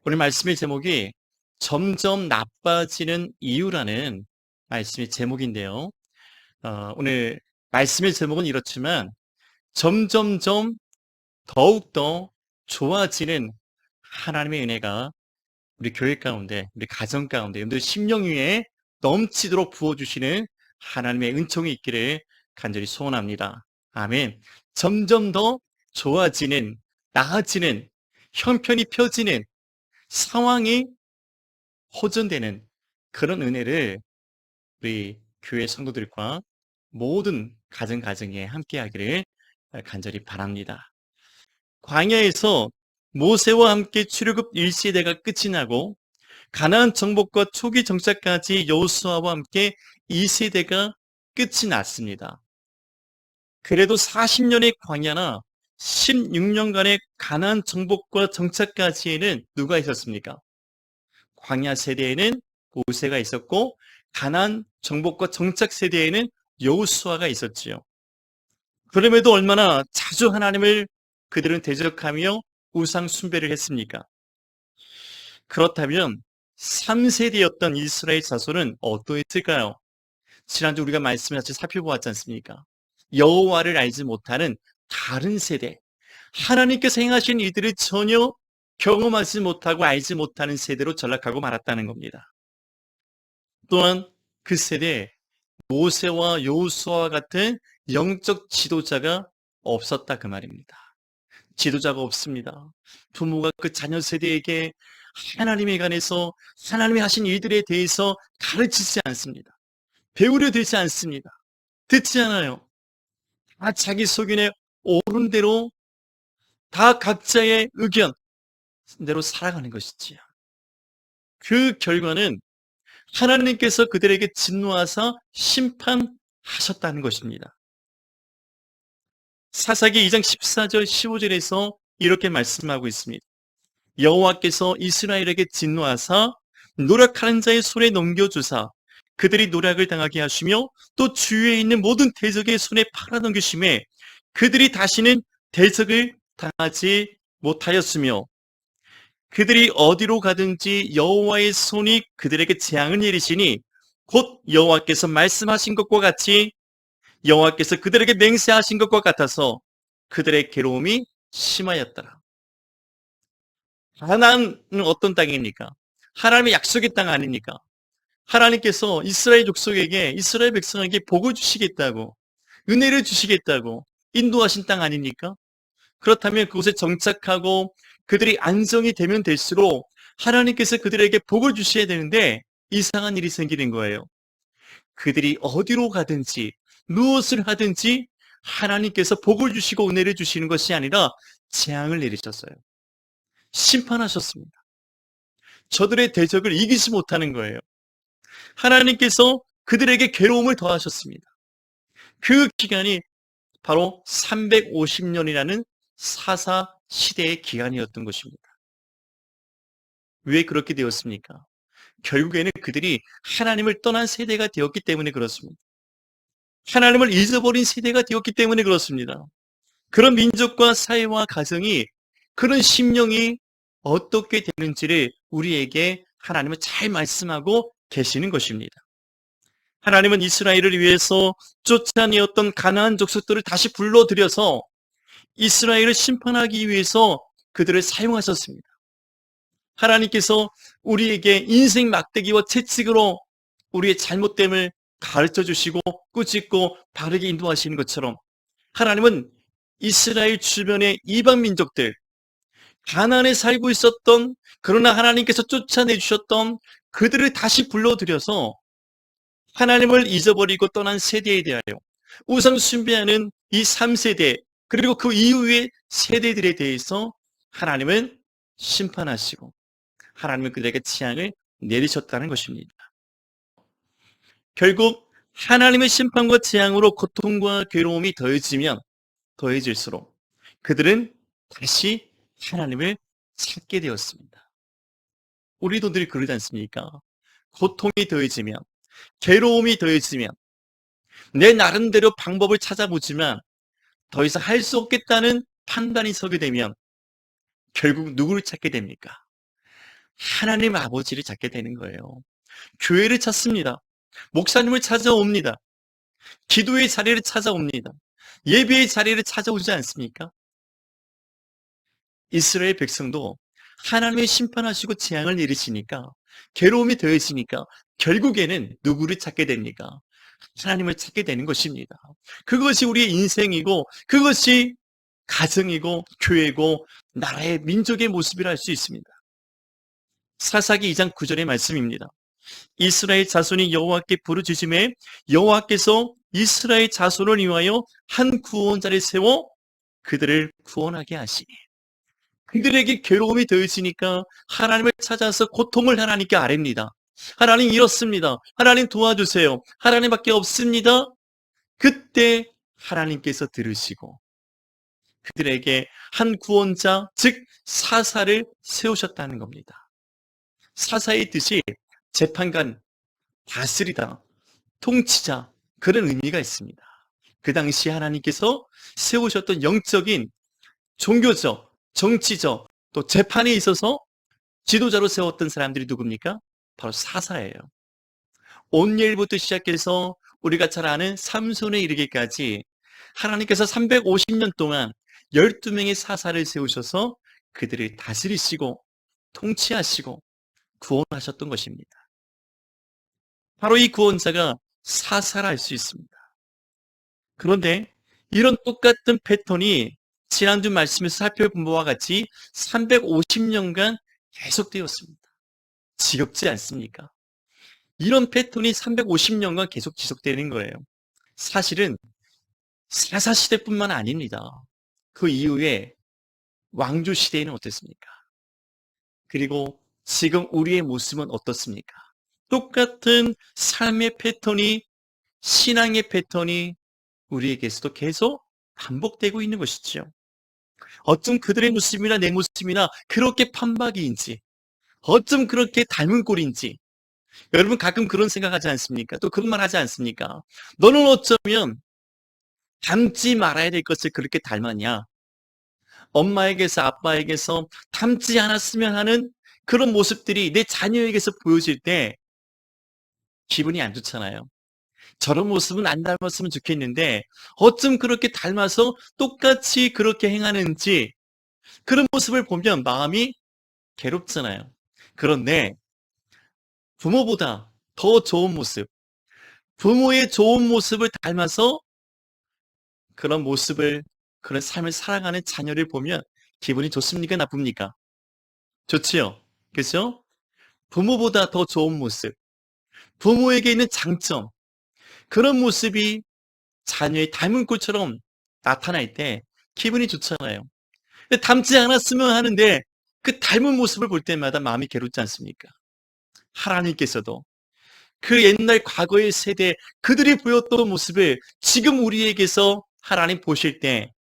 오늘 말씀의 제목이 점점 나빠지는 이유라는 말씀의 제목인데요. 오늘 말씀의 제목은 이렇지만 점점점 더욱더 좋아지는 하나님의 은혜가 우리 교회 가운데, 우리 가정 가운데, 여러분들 심령 위에 넘치도록 부어주시는 하나님의 은총이 있기를 간절히 소원합니다. 아멘. 점점 더 좋아지는, 나아지는, 형편이 펴지는 상황이 호전되는 그런 은혜를 우리 교회 성도들과 모든 가정에 함께 하기를 간절히 바랍니다. 광야에서 모세와 함께 출애굽 1세대가 끝이 나고 가나안 정복과 초기 정착까지 여호수아와 함께 2세대가 끝이 났습니다. 그래도 40년의 광야나 16년간의 가나안 정복과 정착까지에는 누가 있었습니까? 광야 세대에는 모세가 있었고 가나안 정복과 정착 세대에는 여호수아가 있었지요. 그럼에도 얼마나 자주 하나님을 그들은 대적하며 우상 숭배를 했습니까? 그렇다면 3세대였던 이스라엘 자손은 어떠했을까요? 지난주 우리가 말씀을 같이 살펴보았지 않습니까? 여호와를 알지 못하는 다른 세대, 하나님께서 행하신 일들을 전혀 경험하지 못하고 알지 못하는 세대로 전락하고 말았다는 겁니다. 또한 그 세대에 모세와 여호수아와 같은 영적 지도자가 없었다 그 말입니다. 지도자가 없습니다. 부모가 그 자녀 세대에게 하나님에 관해서 하나님이 하신 일들에 대해서 가르치지 않습니다. 배우려 들지 않습니다. 듣지 않아요. 다 자기 소견에 옳은 대로 다 각자의 의견대로 살아가는 것이지요. 그 결과는 하나님께서 그들에게 진노하사 심판하셨다는 것입니다. 사사기 2장 14절 15절에서 이렇게 말씀하고 있습니다. 여호와께서 이스라엘에게 진노하사 노력하는 자의 손에 넘겨주사 그들이 노력을 당하게 하시며 또 주위에 있는 모든 대적의 손에 팔아넘기심에 그들이 다시는 대적을 당하지 못하였으며 그들이 어디로 가든지 여호와의 손이 그들에게 재앙을 내리시니 곧 여호와께서 말씀하신 것과 같이 여호와께서 그들에게 맹세하신 것과 같아서 그들의 괴로움이 심하였더라. 가나안은 어떤 땅입니까? 하나님의 약속의 땅 아닙니까? 하나님께서 이스라엘 족속에게, 이스라엘 백성에게 복을 주시겠다고, 은혜를 주시겠다고 인도하신 땅 아닙니까? 그렇다면 그곳에 정착하고 그들이 안정이 되면 될수록 하나님께서 그들에게 복을 주셔야 되는데 이상한 일이 생기는 거예요. 그들이 어디로 가든지 무엇을 하든지 하나님께서 복을 주시고 은혜를 주시는 것이 아니라 재앙을 내리셨어요. 심판하셨습니다. 저들의 대적을 이기지 못하는 거예요. 하나님께서 그들에게 괴로움을 더하셨습니다. 그 기간이 바로 350년이라는 사사 시대의 기간이었던 것입니다. 왜 그렇게 되었습니까? 결국에는 그들이 하나님을 떠난 세대가 되었기 때문에 그렇습니다. 하나님을 잊어버린 세대가 되었기 때문에 그렇습니다. 그런 민족과 사회와 가정이, 그런 심령이 어떻게 되는지를 우리에게 하나님은 잘 말씀하고 계시는 것입니다. 하나님은 이스라엘을 위해서 쫓아내었던 가나안 족속들을 다시 불러들여서 이스라엘을 심판하기 위해서 그들을 사용하셨습니다. 하나님께서 우리에게 인생 막대기와 채찍으로 우리의 잘못됨을 가르쳐 주시고 꾸짖고 바르게 인도하시는 것처럼 하나님은 이스라엘 주변의 이방 민족들, 가나안에 살고 있었던, 그러나 하나님께서 쫓아내 주셨던 그들을 다시 불러들여서 하나님을 잊어버리고 떠난 세대에 대하여 우상 숭배하는 이 3세대, 그리고 그 이후의 세대들에 대해서 하나님은 심판하시고 하나님은 그들에게 재앙을 내리셨다는 것입니다. 결국 하나님의 심판과 재앙으로 고통과 괴로움이 더해질수록 그들은 다시 하나님을 찾게 되었습니다. 우리도 늘 그러지 않습니까? 고통이 더해지면, 괴로움이 더해지면 내 나름대로 방법을 찾아보지만 더 이상 할 수 없겠다는 판단이 서게 되면 결국 누구를 찾게 됩니까? 하나님 아버지를 찾게 되는 거예요. 교회를 찾습니다. 목사님을 찾아옵니다. 기도의 자리를 찾아옵니다. 예배의 자리를 찾아오지 않습니까? 이스라엘 백성도 하나님의 심판하시고 재앙을 내리시니까, 괴로움이 더해지니까 결국에는 누구를 찾게 됩니까? 하나님을 찾게 되는 것입니다. 그것이 우리의 인생이고, 그것이 가정이고 교회고 나라의 민족의 모습이라 할 수 있습니다. 사사기 2장 9절의 말씀입니다. 이스라엘 자손이 여호와께 부르짖음에 여호와께서 이스라엘 자손을 위하여 한 구원자를 세워 그들을 구원하게 하시니, 그들에게 괴로움이 더해지니까 하나님을 찾아서 고통을 하나님께 아뢰입니다. 하나님 이렇습니다. 하나님 도와주세요. 하나님밖에 없습니다. 그때 하나님께서 들으시고 그들에게 한 구원자, 즉 사사를 세우셨다는 겁니다. 사사의 뜻이 재판관, 다스리다, 통치자, 그런 의미가 있습니다. 그 당시 하나님께서 세우셨던 영적인, 종교적, 정치적, 또 재판에 있어서 지도자로 세웠던 사람들이 누굽니까? 바로 사사예요. 온엘부터 시작해서 우리가 잘 아는 삼손에 이르기까지 하나님께서 350년 동안 12명의 사사를 세우셔서 그들을 다스리시고 통치하시고 구원하셨던 것입니다. 바로 이 구원자가 사사라 할 수 있습니다. 그런데 이런 똑같은 패턴이 지난주 말씀에서 살펴본 바와 같이 350년간 계속되었습니다. 지겹지 않습니까? 이런 패턴이 350년간 계속 지속되는 거예요. 사실은 사사시대뿐만 아닙니다. 그 이후에 왕조시대에는 어땠습니까? 그리고 지금 우리의 모습은 어떻습니까? 똑같은 삶의 패턴이, 신앙의 패턴이 우리에게서도 계속 반복되고 있는 것이죠. 어쩜 그들의 모습이나 내 모습이나 그렇게 판박이인지, 어쩜 그렇게 닮은 꼴인지, 여러분 가끔 그런 생각하지 않습니까? 또 그런 말 하지 않습니까? 너는 어쩌면 닮지 말아야 될 것을 그렇게 닮았냐? 엄마에게서 아빠에게서 닮지 않았으면 하는 그런 모습들이 내 자녀에게서 보여질 때 기분이 안 좋잖아요. 저런 모습은 안 닮았으면 좋겠는데 어쩜 그렇게 닮아서 똑같이 그렇게 행하는지, 그런 모습을 보면 마음이 괴롭잖아요. 그런데 부모보다 더 좋은 모습, 부모의 좋은 모습을 닮아서 그런 모습을, 그런 삶을 살아가는 자녀를 보면 기분이 좋습니까? 나쁩니까? 좋지요. 그렇죠? 부모보다 더 좋은 모습, 부모에게 있는 장점, 그런 모습이 자녀의 닮은 꼴처럼 나타날 때 기분이 좋잖아요. 닮지 않았으면 하는데 그 닮은 모습을 볼 때마다 마음이 괴롭지 않습니까? 하나님께서도 그 옛날 과거의 세대, 그들이 보였던 모습을 지금 우리에게서 하나님 보실 때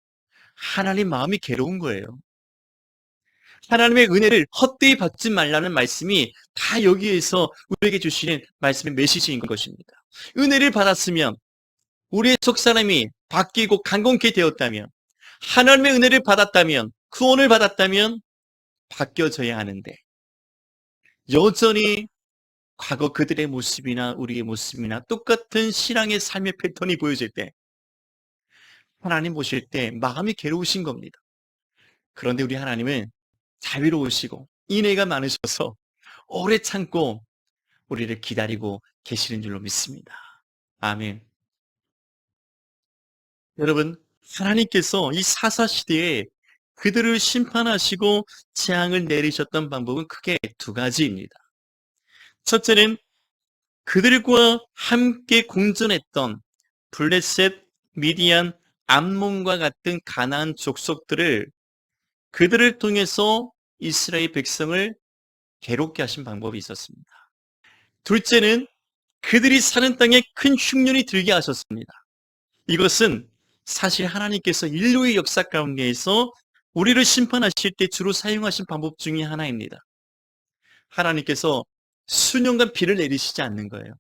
하나님 마음이 괴로운 거예요. 하나님의 은혜를 헛되이 받지 말라는 말씀이 다 여기에서 우리에게 주시는 말씀의 메시지인 것입니다. 은혜를 받았으면, 우리의 속사람이 바뀌고 강건케 되었다면, 하나님의 은혜를 받았다면, 구원을 받았다면 바뀌어져야 하는데, 여전히 과거 그들의 모습이나 우리의 모습이나 똑같은 신앙의 삶의 패턴이 보여질 때 하나님 보실 때 마음이 괴로우신 겁니다. 그런데 우리 하나님은 자비로우시고 인애가 많으셔서 오래 참고 우리를 기다리고 계시는 줄로 믿습니다. 아멘. 여러분, 하나님께서 이 사사시대에 그들을 심판하시고 재앙을 내리셨던 방법은 크게 두 가지입니다. 첫째는 그들과 함께 공존했던 블레셋, 미디안, 암몬과 같은 가나안 족속들을, 그들을 통해서 이스라엘 백성을 괴롭게 하신 방법이 있었습니다. 둘째는 그들이 사는 땅에 큰 흉년이 들게 하셨습니다. 이것은 사실 하나님께서 인류의 역사 가운데에서 우리를 심판하실 때 주로 사용하신 방법 중에 하나입니다. 하나님께서 수년간 비를 내리시지 않는 거예요.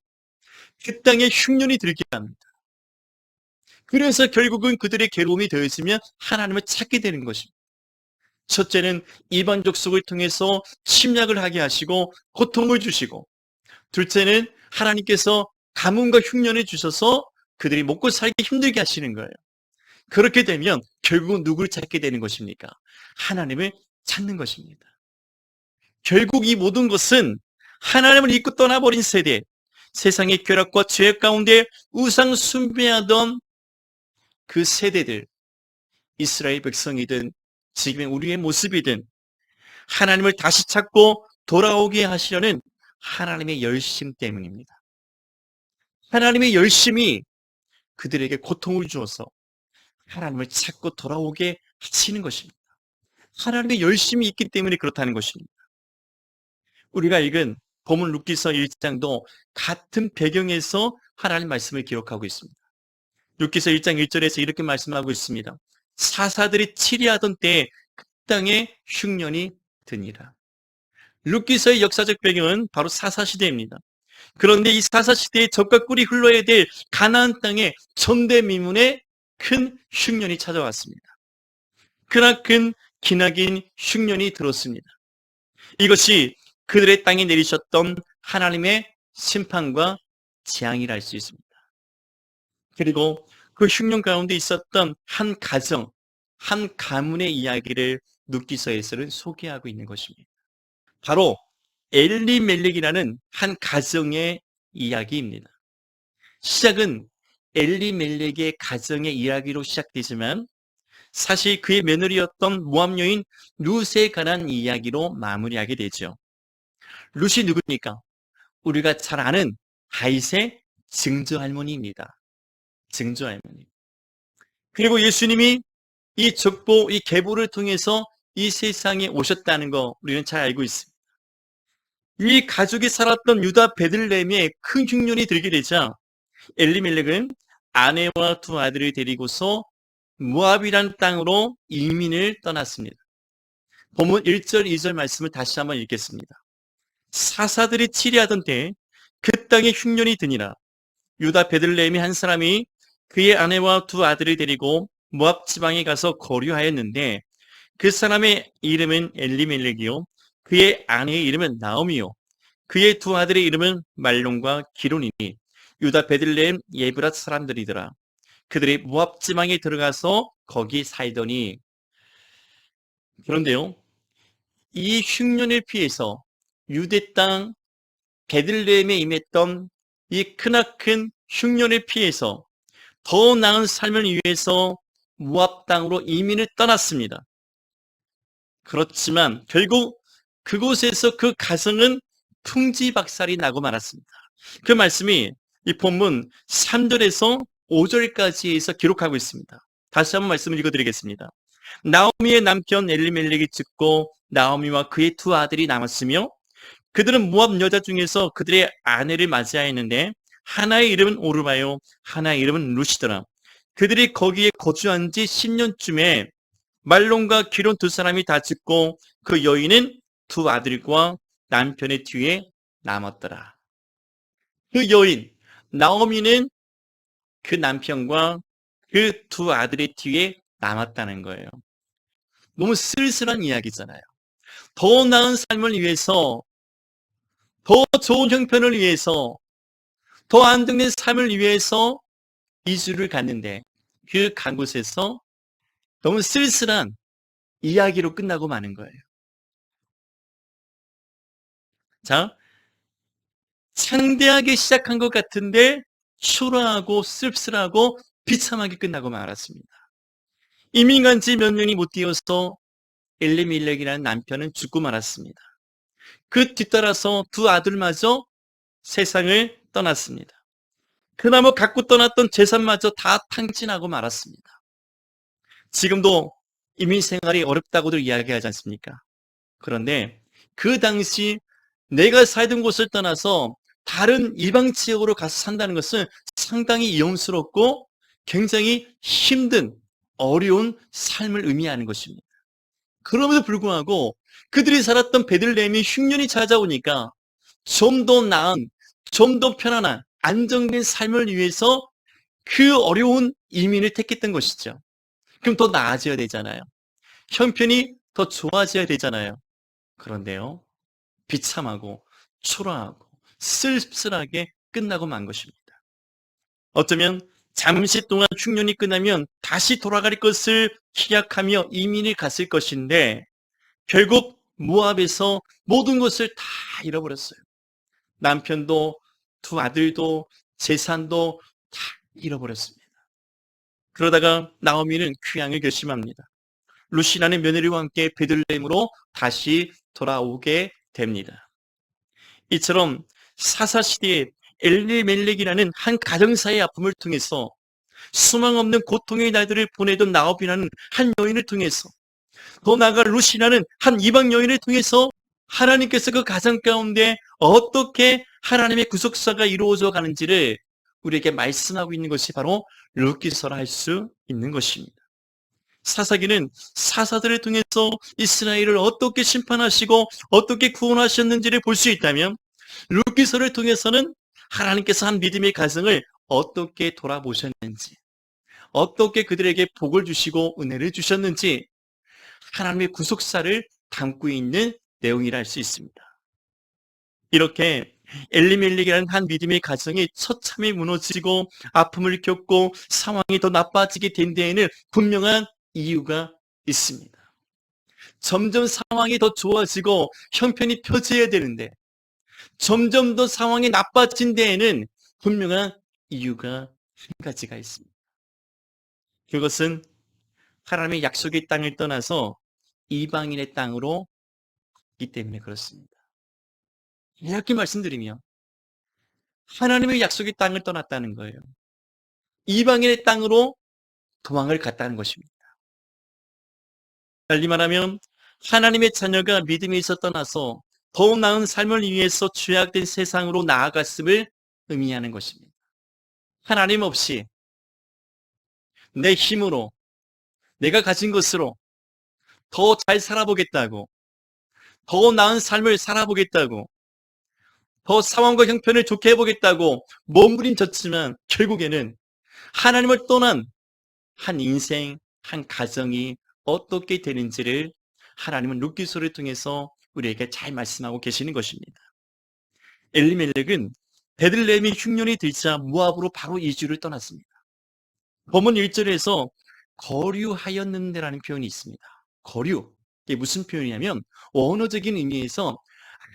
그 땅에 흉년이 들게 합니다. 그래서 결국은 그들의 괴로움이 더해지면 하나님을 찾게 되는 것입니다. 첫째는 이방 족속을 통해서 침략을 하게 하시고 고통을 주시고, 둘째는 하나님께서 가뭄과 흉년을 주셔서 그들이 먹고 살기 힘들게 하시는 거예요. 그렇게 되면 결국 누구를 찾게 되는 것입니까? 하나님을 찾는 것입니다. 결국 이 모든 것은 하나님을 잊고 떠나버린 세대, 세상의 쾌락과 죄악 가운데 우상 숭배하던 그 세대들, 이스라엘 백성이든 지금의 우리의 모습이든 하나님을 다시 찾고 돌아오게 하시려는 하나님의 열심 때문입니다. 하나님의 열심이 그들에게 고통을 주어서 하나님을 찾고 돌아오게 하시는 것입니다. 하나님의 열심이 있기 때문에 그렇다는 것입니다. 우리가 읽은 본문 룻기서 1장도 같은 배경에서 하나님 말씀을 기록하고 있습니다. 룻기서 1장 1절에서 이렇게 말씀하고 있습니다. 사사들이 치리하던 때에 그 땅에 흉년이 드니라. 룻기서의 역사적 배경은 바로 사사시대입니다. 그런데 이 사사시대에 젖과 꿀이 흘러야 될 가나안 땅에 전대미문의 큰 흉년이 찾아왔습니다. 크나큰 기나긴 흉년이 들었습니다. 이것이 그들의 땅에 내리셨던 하나님의 심판과 재앙이라 할 수 있습니다. 그리고 그 흉년 가운데 있었던 한 가정, 한 가문의 이야기를 룻기서에서는 소개하고 있는 것입니다. 바로 엘리멜렉이라는 한 가정의 이야기입니다. 시작은 엘리멜렉의 가정의 이야기로 시작되지만 사실 그의 며느리였던 모압 여인 룻에 관한 이야기로 마무리하게 되죠. 룻이 누굽니까? 우리가 잘 아는 다윗의 증조 할머니입니다. 증조 할머니. 그리고 예수님이 이 족보, 이 계보를 통해서 이 세상에 오셨다는 거 우리는 잘 알고 있습니다. 이 가족이 살았던 유다 베들레헴에 큰 흉년이 들게 되자 엘리멜렉은 아내와 두 아들을 데리고서 모압이란 땅으로 이민을 떠났습니다. 본문 1절, 2절 말씀을 다시 한번 읽겠습니다. 사사들이 치리하던 때에 그 땅에 흉년이 드니라. 유다 베들레헴의 한 사람이 그의 아내와 두 아들을 데리고 모압 지방에 가서 거류하였는데 그 사람의 이름은 엘리멜렉이요 그의 아내의 이름은 나오미요 그의 두 아들의 이름은 말론과 기론이니 유다 베들레헴 예브랏 사람들이더라. 그들이 모압 지방에 들어가서 거기 살더니. 그런데요, 이 흉년을 피해서 유대 땅 베들레헴에 임했던 이 크나큰 흉년을 피해서 더 나은 삶을 위해서 모압 땅으로 이민을 떠났습니다. 그렇지만 결국 그곳에서 그 가정은 풍지박살이 나고 말았습니다. 그 말씀이 이 본문 3절에서 5절까지에서 기록하고 있습니다. 다시 한번 말씀을 읽어드리겠습니다. 나오미의 남편 엘리멜렉이 죽고 나오미와 그의 두 아들이 남았으며 그들은 모압 여자 중에서 그들의 아내를 맞이하였는데 하나의 이름은 오르바요 하나의 이름은 룻이더라. 그들이 거기에 거주한 지 10년쯤에 말론과 기론 두 사람이 다 죽고 그 여인은 두 아들과 남편의 뒤에 남았더라. 그 여인 나오미는 그 남편과 그 두 아들의 뒤에 남았다는 거예요. 너무 쓸쓸한 이야기잖아요. 더 나은 삶을 위해서, 더 좋은 형편을 위해서, 더 안정된 삶을 위해서 이주를 갔는데 그 간 곳에서 너무 쓸쓸한 이야기로 끝나고 마는 거예요. 자, 창대하게 시작한 것 같은데 초라하고 씁쓸하고 비참하게 끝나고 말았습니다. 이민 간 지 몇 년이 못 되어서 엘리멜렉이라는 남편은 죽고 말았습니다. 그 뒤따라서 두 아들마저 세상을 떠났습니다. 그나마 갖고 떠났던 재산마저 다 탕진하고 말았습니다. 지금도 이민 생활이 어렵다고들 이야기하지 않습니까? 그런데 그 당시 내가 살던 곳을 떠나서 다른 이방 지역으로 가서 산다는 것은 상당히 위험스럽고 굉장히 힘든 어려운 삶을 의미하는 것입니다. 그럼에도 불구하고 그들이 살았던 베들레헴이 흉년이 찾아오니까 좀 더 나은, 좀 더 편안한 안정된 삶을 위해서 그 어려운 이민을 택했던 것이죠. 그럼 더 나아져야 되잖아요. 형편이 더 좋아져야 되잖아요. 그런데요, 비참하고 초라하고 쓸쓸하게 끝나고 만 것입니다. 어쩌면 잠시 동안 흉년이 끝나면 다시 돌아갈 것을 기약하며 이민을 갔을 것인데 결국 모압에서 모든 것을 다 잃어버렸어요. 남편도 두 아들도 재산도 다 잃어버렸습니다. 그러다가 나오미는 귀향을 결심합니다. 루시라는 며느리와 함께 베들레헴으로 다시 돌아오게 됩니다. 이처럼 사사시대에 엘리멜렉이라는 한 가정사의 아픔을 통해서 수망 없는 고통의 날들을 보내던 나옵이라는 한 여인을 통해서 더 나아가 루시라는 한 이방 여인을 통해서 하나님께서 그 가정 가운데 어떻게 하나님의 구속사가 이루어져 가는지를 우리에게 말씀하고 있는 것이 바로 룻기서라 할 수 있는 것입니다. 사사기는 사사들을 통해서 이스라엘을 어떻게 심판하시고 어떻게 구원하셨는지를 볼 수 있다면 룻기서를 통해서는 하나님께서 한 믿음의 가정을 어떻게 돌아보셨는지, 어떻게 그들에게 복을 주시고 은혜를 주셨는지 하나님의 구속사를 담고 있는 내용이라 할 수 있습니다. 이렇게 엘리멜렉이라는 한 믿음의 가정이 처참히 무너지고 아픔을 겪고 상황이 더 나빠지게 된 데에는 분명한 이유가 있습니다. 점점 상황이 더 좋아지고 형편이 펴져야 되는데 점점 더 상황이 나빠진 데에는 분명한 이유가 한 가지가 있습니다. 그것은 하나님의 약속의 땅을 떠나서 이방인의 땅으로 있기 때문에 그렇습니다. 이렇게 말씀드리면 하나님의 약속의 땅을 떠났다는 거예요. 이방인의 땅으로 도망을 갔다는 것입니다. 달리 말하면 하나님의 자녀가 믿음에 있어 떠나서 더 나은 삶을 위해서 죄악된 세상으로 나아갔음을 의미하는 것입니다. 하나님 없이 내 힘으로 내가 가진 것으로 더 잘 살아보겠다고, 더 나은 삶을 살아보겠다고, 더 상황과 형편을 좋게 해보겠다고 몸부림쳤지만 결국에는 하나님을 떠난 한 인생, 한 가정이 어떻게 되는지를 하나님은 룻기서를 통해서 우리에게 잘 말씀하고 계시는 것입니다. 엘리멜렉은 베들레헴이 흉년이 들자 모압으로 바로 이주를 떠났습니다. 본문 1절에서 거류하였는데라는 표현이 있습니다. 거류. 이게 무슨 표현이냐면 언어적인 의미에서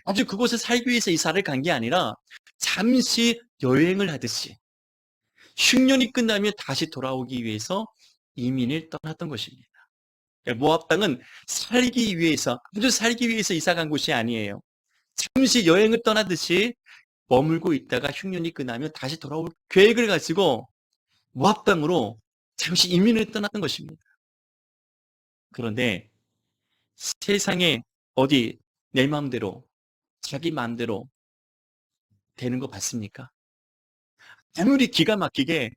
아주 그곳에 살기 위해서 이사를 간 게 아니라 잠시 여행을 하듯이 흉년이 끝나면 다시 돌아오기 위해서 이민을 떠났던 것입니다. 모압 땅은 살기 위해서, 아주 살기 위해서 이사 간 곳이 아니에요. 잠시 여행을 떠나듯이 머물고 있다가 흉년이 끝나면 다시 돌아올 계획을 가지고 모압 땅으로 잠시 이민을 떠났던 것입니다. 그런데 세상에 어디 내 마음대로 자기 마음대로 되는 거 봤습니까? 아무리 기가 막히게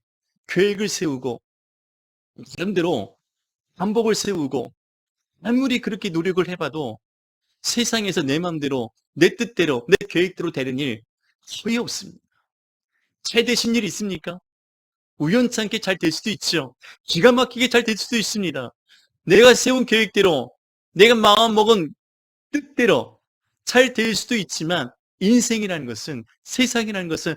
계획을 세우고 나름대로 방법을 세우고 아무리 그렇게 노력을 해봐도 세상에서 내 마음대로 내 뜻대로 내 계획대로 되는 일 거의 없습니다. 잘 되신 일 있습니까? 우연찮게 잘 될 수도 있죠. 기가 막히게 잘 될 수도 있습니다. 내가 세운 계획대로 내가 마음먹은 뜻대로 잘 될 수도 있지만 인생이라는 것은, 세상이라는 것은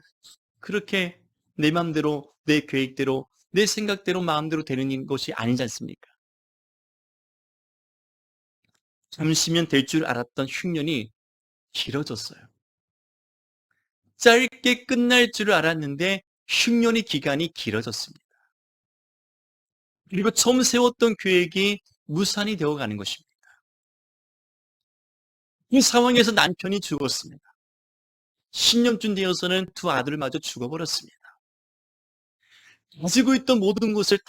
그렇게 내 마음대로 내 계획대로 내 생각대로 마음대로 되는 것이 아니지 않습니까? 잠시면 될 줄 알았던 흉년이 길어졌어요. 짧게 끝날 줄 알았는데 흉년의 기간이 길어졌습니다. 그리고 처음 세웠던 계획이 무산이 되어가는 것입니다. 이 상황에서 남편이 죽었습니다. 10년쯤 되어서는 두 아들마저 죽어버렸습니다. 가지고 있던 모든 것을 다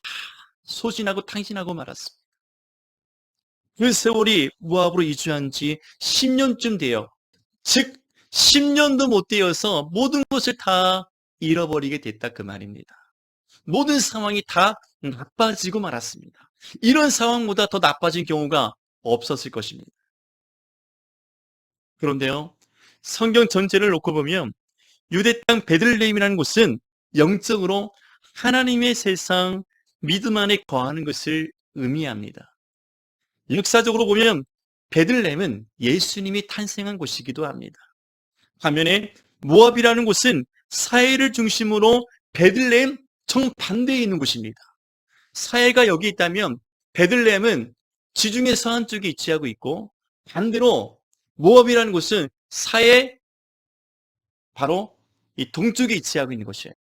소진하고 탕진하고 말았습니다. 그 세월이 모압으로 이주한 지 10년쯤 돼요. 즉 10년도 못 되어서 모든 것을 다 잃어버리게 됐다 그 말입니다. 모든 상황이 다 나빠지고 말았습니다. 이런 상황보다 더 나빠진 경우가 없었을 것입니다. 그런데요, 성경 전체를 놓고 보면 유대 땅 베들레헴이라는 곳은 영적으로 하나님의 세상, 믿음 안에 거하는 것을 의미합니다. 역사적으로 보면 베들레헴은 예수님이 탄생한 곳이기도 합니다. 반면에 모압이라는 곳은 사해를 중심으로 베들레헴 정반대에 있는 곳입니다. 사해가 여기 있다면 베들레헴은 지중해 서안 쪽에 위치하고 있고, 반대로 모압이라는 곳은 사해 바로 이 동쪽에 위치하고 있는 곳이에요.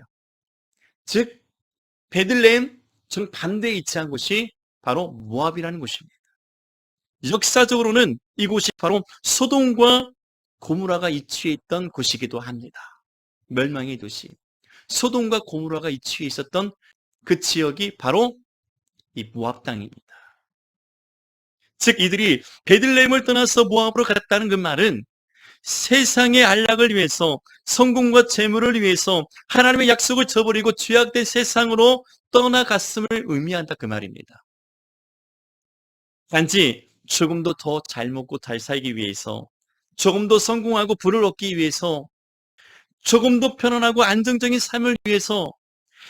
즉 베들레헴 정반대에 위치한 곳이 바로 모압이라는 곳입니다. 역사적으로는 이곳이 바로 소돔과 고모라가 위치해 있던 곳이기도 합니다. 멸망의 도시. 소돔과 고모라가 위치해 있었던 그 지역이 바로 이 모압 땅입니다. 즉 이들이 베들레헴을 떠나서 모압으로 갔다는 그 말은 세상의 안락을 위해서, 성공과 재물을 위해서 하나님의 약속을 저버리고 죄악된 세상으로 떠나갔음을 의미한다 그 말입니다. 단지 조금 더 잘 먹고 잘 살기 위해서, 조금 더 성공하고 부를 얻기 위해서, 조금 더 편안하고 안정적인 삶을 위해서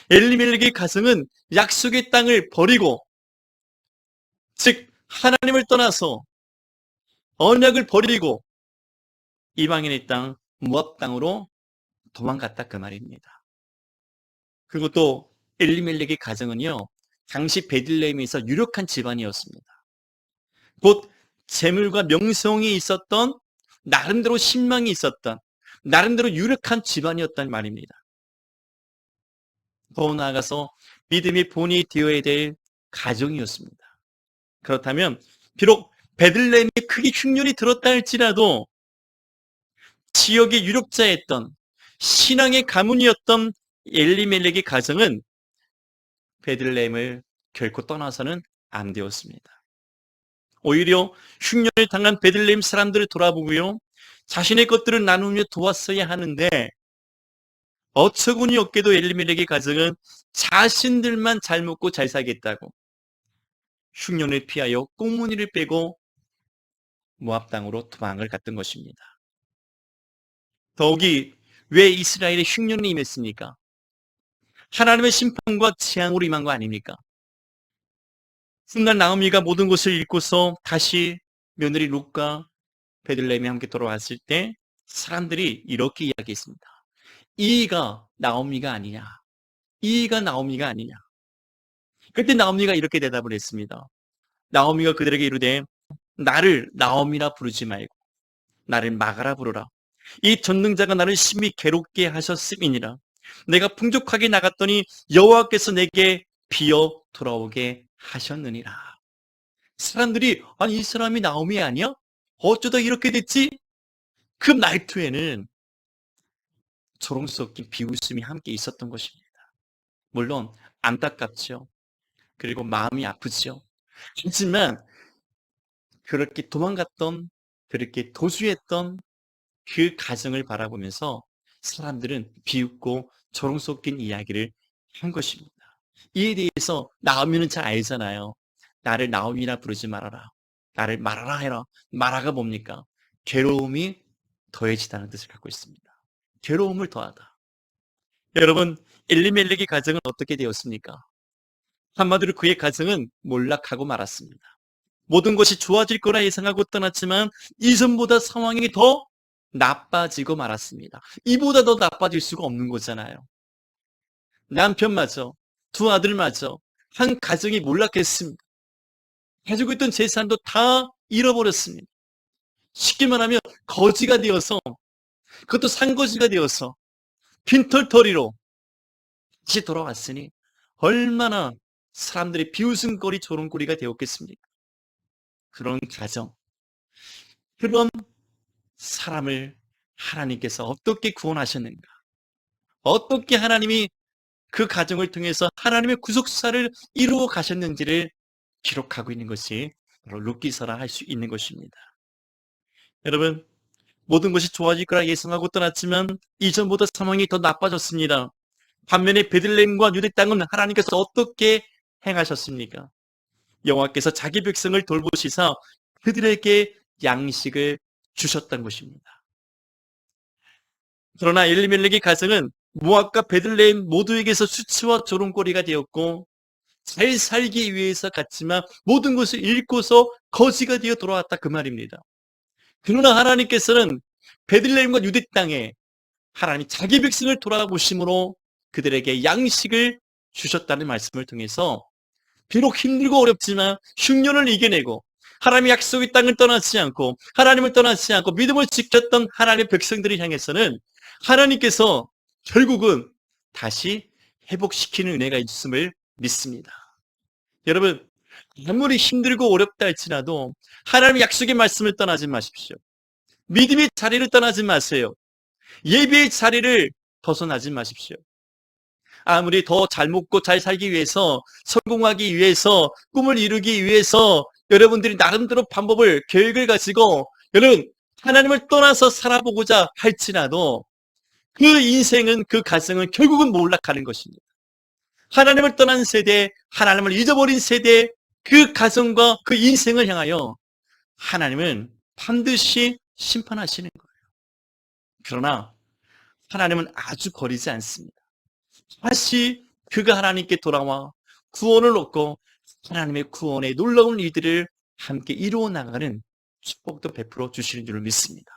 엘리멜렉의 가정은 약속의 땅을 버리고, 즉 하나님을 떠나서 언약을 버리고 이방인의 땅 모압 땅으로 도망갔다 그 말입니다. 그리고 또 엘리멜렉의 가정은요, 당시 베들레헴에서 유력한 집안이었습니다. 곧 재물과 명성이 있었던, 나름대로 신망이 있었던, 나름대로 유력한 집안이었단 말입니다. 더 나아가서 믿음의 본이 되어야 될 가정이었습니다. 그렇다면 비록 베들레헴에 크게 흉년이 들었다 할지라도 지역의 유력자였던, 신앙의 가문이었던 엘리멜렉의 가정은 베들레헴을 결코 떠나서는 안 되었습니다. 오히려 흉년을 당한 베들레헴 사람들을 돌아보고요, 자신의 것들을 나누며 도왔어야 하는데 어처구니 없게도 엘리멜렉의 가정은 자신들만 잘 먹고 잘 살겠다고 흉년을 피하여 꽁무니를 빼고 모압 땅으로 도망을 갔던 것입니다. 더욱이 왜 이스라엘에 흉년이 임했습니까? 하나님의 심판과 재앙으로 임한 거 아닙니까? 훗날 나오미가 모든 것을 잃고서 다시 며느리 룻과 베들레헴에 함께 돌아왔을 때 사람들이 이렇게 이야기했습니다. 이가 나오미가 아니냐? 이가 나오미가 아니냐? 그때 나오미가 이렇게 대답을 했습니다. 나오미가 그들에게 이르되 나를 나오미라 부르지 말고 나를 마가라 부르라. 이 전능자가 나를 심히 괴롭게 하셨음이니라. 내가 풍족하게 나갔더니 여호와께서 내게 비어 돌아오게 하셨느니라. 사람들이 아니 이 사람이 나오미 아니야? 어쩌다 이렇게 됐지? 그 말투에는 조롱스럽긴 비웃음이 함께 있었던 것입니다. 물론 안타깝죠. 그리고 마음이 아프죠. 하지만 그렇게 도망갔던, 그렇게 도주했던 그 가정을 바라보면서 사람들은 비웃고 조롱스럽긴 이야기를 한 것입니다. 이에 대해서 나오미는 잘 알잖아요. 나를 나오미라 부르지 말아라. 나를 말아라 해라. 말아가 뭡니까? 괴로움이 더해지다는 뜻을 갖고 있습니다. 괴로움을 더하다. 여러분, 엘리멜렉의 가정은 어떻게 되었습니까? 한마디로 그의 가정은 몰락하고 말았습니다. 모든 것이 좋아질 거라 예상하고 떠났지만 이전보다 상황이 더 나빠지고 말았습니다. 이보다 더 나빠질 수가 없는 거잖아요. 남편마저, 두 아들마저, 한 가정이 몰락했습니다. 가지고 있던 재산도 다 잃어버렸습니다. 쉽게 말하면 거지가 되어서, 그것도 산거지가 되어서 빈털터리로 다시 돌아왔으니 얼마나 사람들의 비웃음거리, 조롱거리가 되었겠습니까? 그런 가정, 그런 사람을 하나님께서 어떻게 구원하셨는가? 어떻게 하나님이 그 가정을 통해서 하나님의 구속사를 이루어 가셨는지를 기록하고 있는 것이 바로 룻기서라 할 수 있는 것입니다. 여러분, 모든 것이 좋아질 거라 예상하고 떠났지만 이전보다 상황이 더 나빠졌습니다. 반면에 베들레헴과 유대 땅은 하나님께서 어떻게 행하셨습니까? 여호와께서 자기 백성을 돌보시사 그들에게 양식을 주셨던 것입니다. 그러나 엘리멜렉의 가정은 모압과 베들레헴 모두에게서 수치와 조롱거리가 되었고 잘 살기 위해서 갔지만 모든 것을 잃고서 거지가 되어 돌아왔다 그 말입니다. 그러나 하나님께서는 베들레헴과 유대 땅에 하나님이 자기 백성을 돌아보심으로 그들에게 양식을 주셨다는 말씀을 통해서 비록 힘들고 어렵지만 흉년을 이겨내고 하나님의 약속의 땅을 떠나지 않고 하나님을 떠나지 않고 믿음을 지켰던 하나님의 백성들을 향해서는 하나님께서 결국은 다시 회복시키는 은혜가 있음을 믿습니다. 여러분, 아무리 힘들고 어렵다 할지라도 하나님의 약속의 말씀을 떠나지 마십시오. 믿음의 자리를 떠나지 마세요. 예배의 자리를 벗어나지 마십시오. 아무리 더 잘 먹고 잘 살기 위해서, 성공하기 위해서, 꿈을 이루기 위해서 여러분들이 나름대로 방법을, 계획을 가지고 여러분 하나님을 떠나서 살아보고자 할지라도 그 인생은, 그 가정은 결국은 몰락하는 것입니다. 하나님을 떠난 세대, 하나님을 잊어버린 세대, 그 가정과 그 인생을 향하여 하나님은 반드시 심판하시는 거예요. 그러나 하나님은 아주 버리지 않습니다. 다시 그가 하나님께 돌아와 구원을 얻고 하나님의 구원의 놀라운 일들을 함께 이루어 나가는 축복도 베풀어 주시는 줄을 믿습니다.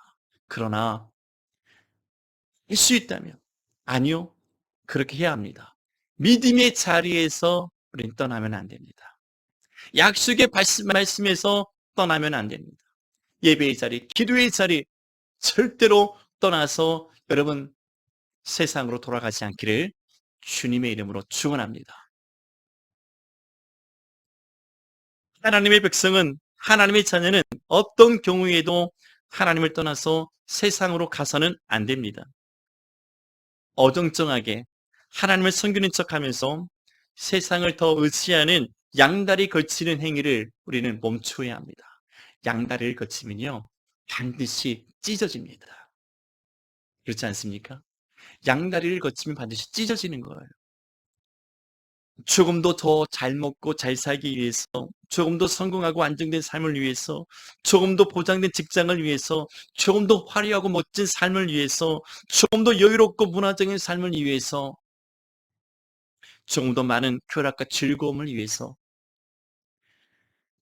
그러나 할 수 있다면 아니요, 그렇게 해야 합니다. 믿음의 자리에서 우리는 떠나면 안 됩니다. 약속의 말씀에서 떠나면 안 됩니다. 예배의 자리, 기도의 자리 절대로 떠나서 여러분 세상으로 돌아가지 않기를 주님의 이름으로 축원합니다. 하나님의 백성은, 하나님의 자녀는 어떤 경우에도 하나님을 떠나서 세상으로 가서는 안 됩니다. 어정쩡하게 하나님을 섬기는 척하면서 세상을 더 의지하는 양다리 걸치는 행위를 우리는 멈춰야 합니다. 양다리를 거치면요 반드시 찢어집니다. 그렇지 않습니까? 양다리를 거치면 반드시 찢어지는 거예요. 조금 더 잘 먹고 잘 살기 위해서, 조금 더 성공하고 안정된 삶을 위해서, 조금 더 보장된 직장을 위해서, 조금 더 화려하고 멋진 삶을 위해서, 조금 더 여유롭고 문화적인 삶을 위해서, 조금 더 많은 쾌락과 즐거움을 위해서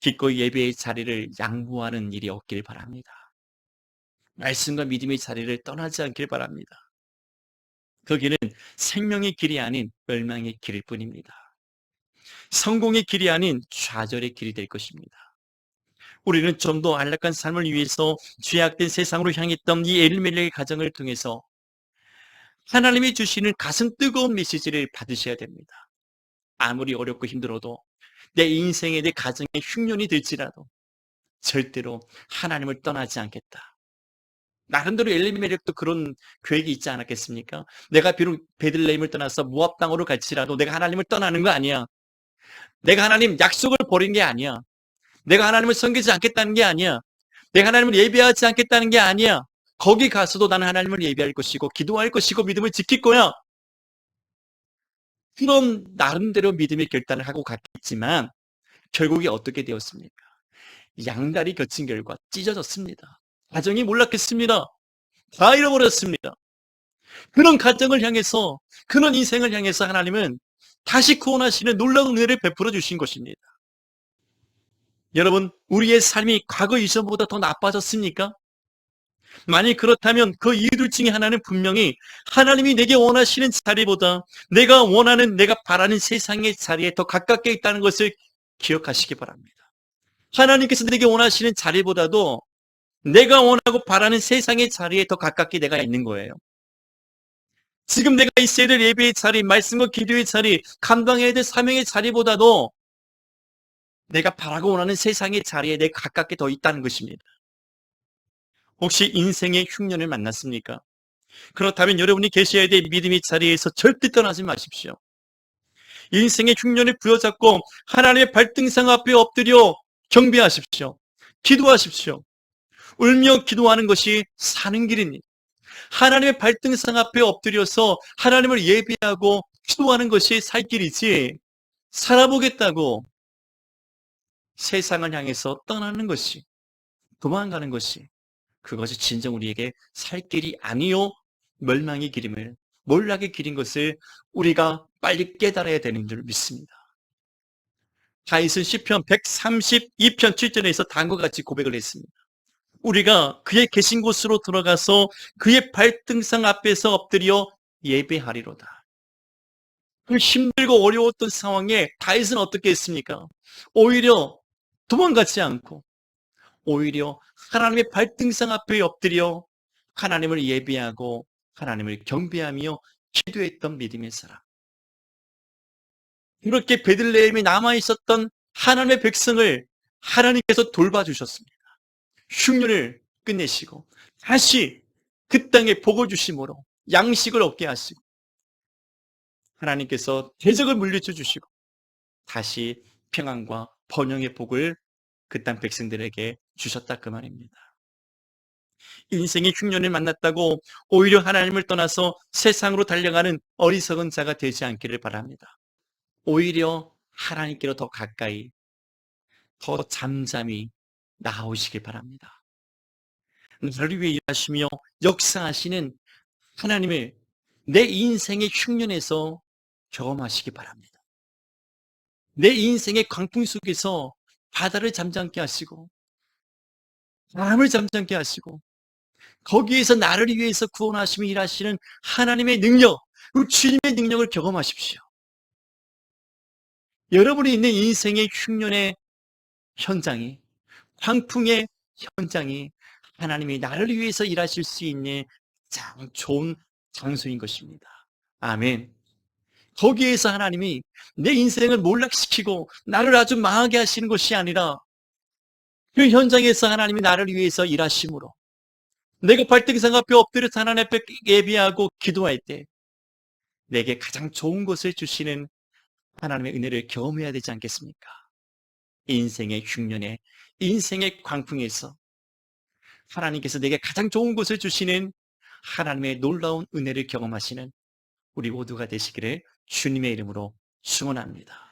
기꺼이 예배의 자리를 양보하는 일이 없길 바랍니다. 말씀과 믿음의 자리를 떠나지 않길 바랍니다. 그 길은 생명의 길이 아닌 멸망의 길일 뿐입니다. 성공의 길이 아닌 좌절의 길이 될 것입니다. 우리는 좀 더 안락한 삶을 위해서 죄악된 세상으로 향했던 이 엘리멜렉의 가정을 통해서 하나님이 주시는 가슴 뜨거운 메시지를 받으셔야 됩니다. 아무리 어렵고 힘들어도 내 인생에, 내 가정에 흉년이 될지라도 절대로 하나님을 떠나지 않겠다. 나름대로 엘리멜렉도 그런 계획이 있지 않았겠습니까? 내가 비록 베들레헴을 떠나서 모압 땅으로 갈지라도 내가 하나님을 떠나는 거 아니야. 내가 하나님 약속을 버린 게 아니야. 내가 하나님을 섬기지 않겠다는 게 아니야. 내가 하나님을 예배하지 않겠다는 게 아니야. 거기 가서도 나는 하나님을 예배할 것이고 기도할 것이고 믿음을 지킬 거야. 그런 나름대로 믿음의 결단을 하고 갔겠지만 결국이 어떻게 되었습니까? 양다리 겹친 결과 찢어졌습니다. 가정이 몰락했습니다. 다 잃어버렸습니다. 그런 가정을 향해서, 그런 인생을 향해서 하나님은 다시 구원하시는 놀라운 은혜를 베풀어 주신 것입니다. 여러분, 우리의 삶이 과거 이전보다 더 나빠졌습니까? 만일 그렇다면 그 이유들 중에 하나는 분명히 하나님이 내게 원하시는 자리보다 내가 원하는, 내가 바라는 세상의 자리에 더 가깝게 있다는 것을 기억하시기 바랍니다. 하나님께서 내게 원하시는 자리보다도 내가 원하고 바라는 세상의 자리에 더 가깝게 내가 있는 거예요. 지금 내가 있어야 될 예배의 자리, 말씀과 기도의 자리, 감당해야 될 사명의 자리보다도 내가 바라고 원하는 세상의 자리에 내가 가깝게 더 있다는 것입니다. 혹시 인생의 흉년을 만났습니까? 그렇다면 여러분이 계셔야 될 믿음의 자리에서 절대 떠나지 마십시오. 인생의 흉년을 부여잡고 하나님의 발등상 앞에 엎드려 경배하십시오. 기도하십시오. 울며 기도하는 것이 사는 길입니다. 하나님의 발등상 앞에 엎드려서 하나님을 예배하고 기도하는 것이 살 길이지, 살아보겠다고 세상을 향해서 떠나는 것이, 도망가는 것이, 그것이 진정 우리에게 살 길이 아니요 멸망의 길임을, 몰락의 길인 것을 우리가 빨리 깨달아야 되는 줄 믿습니다. 다윗은 시편 132편 7절에서 다음과 같이 고백을 했습니다. 우리가 그의 계신 곳으로 들어가서 그의 발등상 앞에서 엎드려 예배하리로다. 그 힘들고 어려웠던 상황에 다윗은 어떻게 했습니까? 오히려 도망가지 않고 오히려 하나님의 발등상 앞에 엎드려 하나님을 예배하고 하나님을 경배하며 기도했던 믿음의 사람. 이렇게 베들레헴에 남아있었던 하나님의 백성을 하나님께서 돌봐주셨습니다. 흉년을 끝내시고 다시 그 땅에 복을 주심으로 양식을 얻게 하시고 하나님께서 대적을 물리쳐 주시고 다시 평안과 번영의 복을 그 땅 백성들에게 주셨다 그 말입니다. 인생의 흉년을 만났다고 오히려 하나님을 떠나서 세상으로 달려가는 어리석은 자가 되지 않기를 바랍니다. 오히려 하나님께로 더 가까이 더 잠잠히 나아오시길 바랍니다. 나를 위해 일하시며 역사하시는 하나님을 내 인생의 흉년에서 경험하시기 바랍니다. 내 인생의 광풍 속에서 바다를 잠잠케 하시고 바람을 잠잠케 하시고 거기에서 나를 위해서 구원하시며 일하시는 하나님의 능력, 그 주님의 능력을 경험하십시오. 여러분이 있는 인생의 흉년의 현장이, 광풍의 현장이 하나님이 나를 위해서 일하실 수 있는 가장 좋은 장소인 것입니다. 아멘. 거기에서 하나님이 내 인생을 몰락시키고 나를 아주 망하게 하시는 것이 아니라 그 현장에서 하나님이 나를 위해서 일하심으로 내가 발등상 앞에 엎드려서 하나님 앞에 예비하고 기도할 때 내게 가장 좋은 것을 주시는 하나님의 은혜를 경험해야 되지 않겠습니까? 인생의 흉년에, 인생의 광풍에서 하나님께서 내게 가장 좋은 것을 주시는 하나님의 놀라운 은혜를 경험하시는 우리 모두가 되시기를 주님의 이름으로 축원합니다.